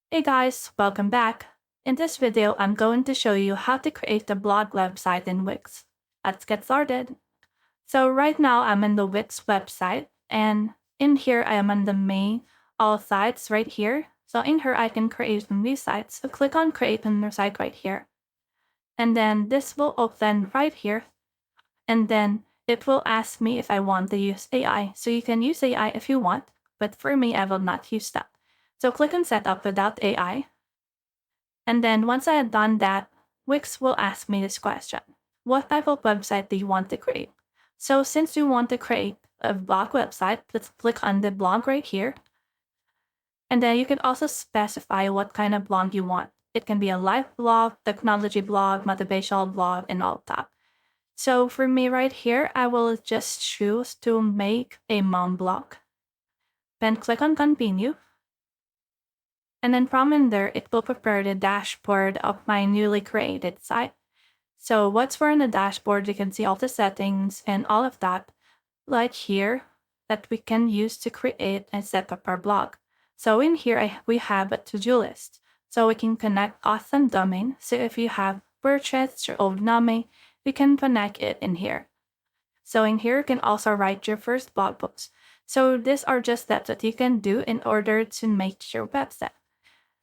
Hey guys, welcome back. In this video, I'm going to show you how to create a blog website in Wix. Let's get started. So right now I'm in the Wix website, and in here I am on the main all sites right here. So in here I can create some new sites. So click on create a new site right here. And then this will open right here. And then it will ask me if I want to use AI. So you can use AI if you want, but for me, I will not use that. So click on setup without AI. And then once I had done that, Wix will ask me this question. What type of website do you want to create? So since you want to create a blog website, let's click on the blog right here. And then you can also specify what kind of blog you want. It can be a life blog, technology blog, motivational blog, and all that. So for me right here, I will just choose to make a mom blog. Then click on continue. And then from in there, it will prepare the dashboard of my newly created site. So what's for in the dashboard, you can see all the settings and all of that right here that we can use to create and set up our blog. So in here, we have a to-do list. So we can connect auth and domain. So if you have purchased your old domain, we can connect it in here. So in here, you can also write your first blog post. So these are just steps that you can do in order to make your website.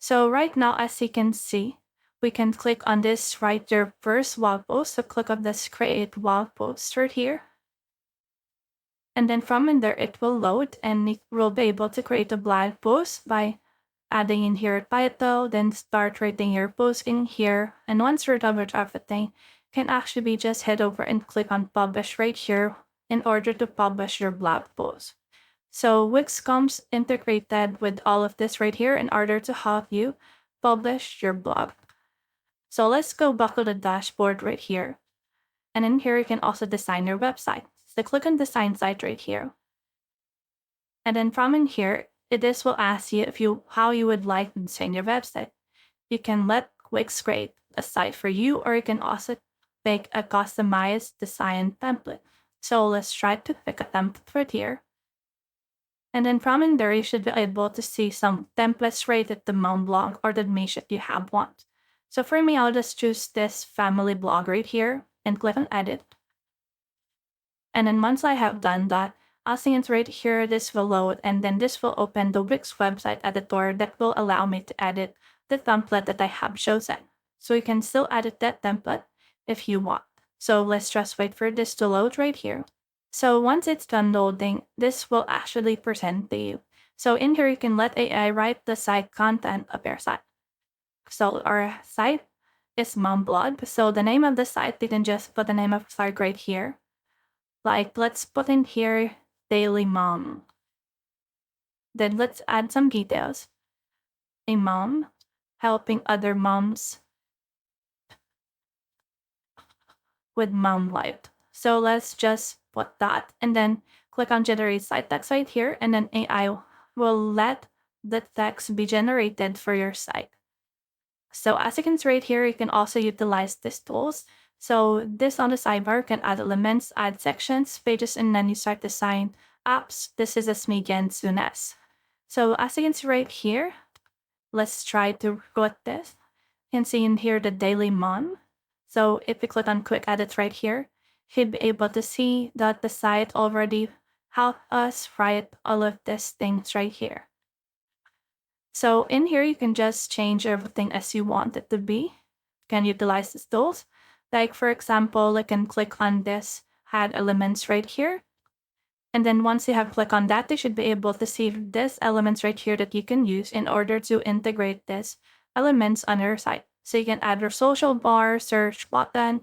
So right now, as you can see, we can click on this write your first blog post. So click on this create blog post right here. And then from in there, it will load and it will be able to create a blog post by adding in here a title, then start writing your post in here. And once you're done with everything, you can actually just head over and click on publish right here in order to publish your blog post. So Wix comes integrated with all of this right here in order to help you publish your blog. So let's go back to the dashboard right here. And in here, you can also design your website. So click on design site right here. And then from in here, this will ask you how you would like to design your website. You can let Wix create a site for you, or you can also make a customized design template. So let's try to pick a template right here. And then from in there, you should be able to see some templates rated the mom blog or the niche that you have want. So for me, I'll just choose this family blog right here and click on edit. And then once I have done that, I'll see it right here, this will load, and then this will open the Wix website editor that will allow me to edit the template that I have chosen. So you can still edit that template if you want. So let's just wait for this to load right here. So once it's done loading, this will actually present to you. So in here, you can let AI write the site content of your site. So our site is Mom Blog. So the name of the site, you can just put the name of the site right here. Like, let's put in here Daily Mom. Then let's add some details. A mom helping other moms with mom life. So let's just put that and then click on generate site text right here, and then AI will let the text be generated for your site. So as you can see right here, you can also utilize these tools. So this on the sidebar can add elements, add sections, pages, and then you start design apps. This is as me again soon as. So as you can see right here, let's try to put this. You can see in here the daily mom. So if you click on quick edits right here, you'd be able to see that the site already helped us write all of these things right here. So in here, you can just change everything as you want it to be. You can utilize these tools. Like for example, I can click on this add elements right here. And then once you have clicked on that, you should be able to see these elements right here that you can use in order to integrate these elements on your site. So you can add your social bar, search button.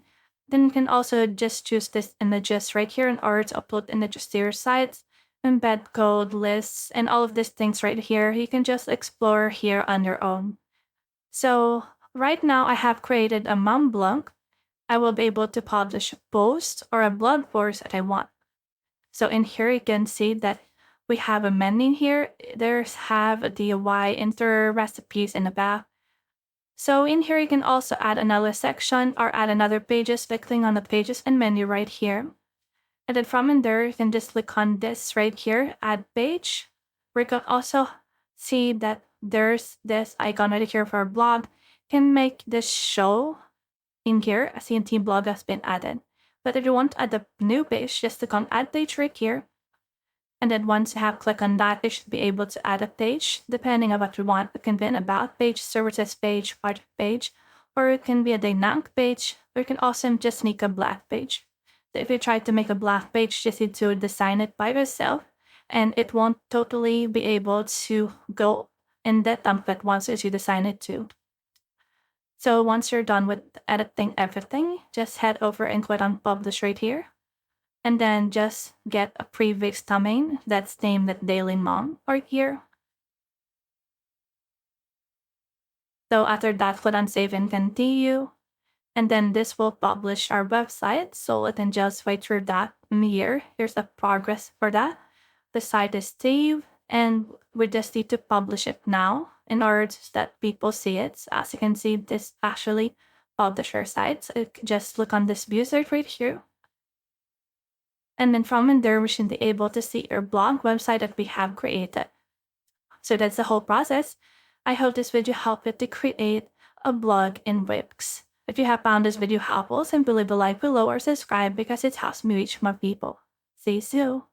Then you can also just choose this images right here in order to upload images to your sites, embed code, lists, and all of these things right here. You can just explore here on your own. So right now I have created a mom blog. I will be able to publish a post or a blog post that I want. So in here, you can see that we have a menu here. There's have a DIY, enter recipes in the back. So in here, you can also add another section or add another pages by clicking on the pages and menu right here. And then from in there, you can just click on this right here, add page. We can also see that there's this icon right here for our blog. Can make this show in here, a CNT blog has been added. But if you want to add a new page, just click on add page right here. And then once you have clicked on that, you should be able to add a page, depending on what you want. It can be an about page, services page, part page, or it can be a dynamic page, or you can also just make a black page. So if you try to make a black page, you just need to design it by yourself, and it won't totally be able to go in the template once you design it too. So once you're done with editing everything, just head over and click on publish right here. And then just get a prefix domain that's named at Daily Mom right here. So after that, click on save and continue. And then this will publish our website. So let me just wait through that here. Here's the progress for that. The site is saved, and we just need to publish it now in order that people see it. So as you can see, this actually published our site. So just click on this view site right here. And then from in there, we should be able to see our blog website that we have created. So that's the whole process. I hope this video helped you to create a blog in Wix. If you have found this video helpful, simply leave a like below or subscribe because it helps me reach more people. See you soon.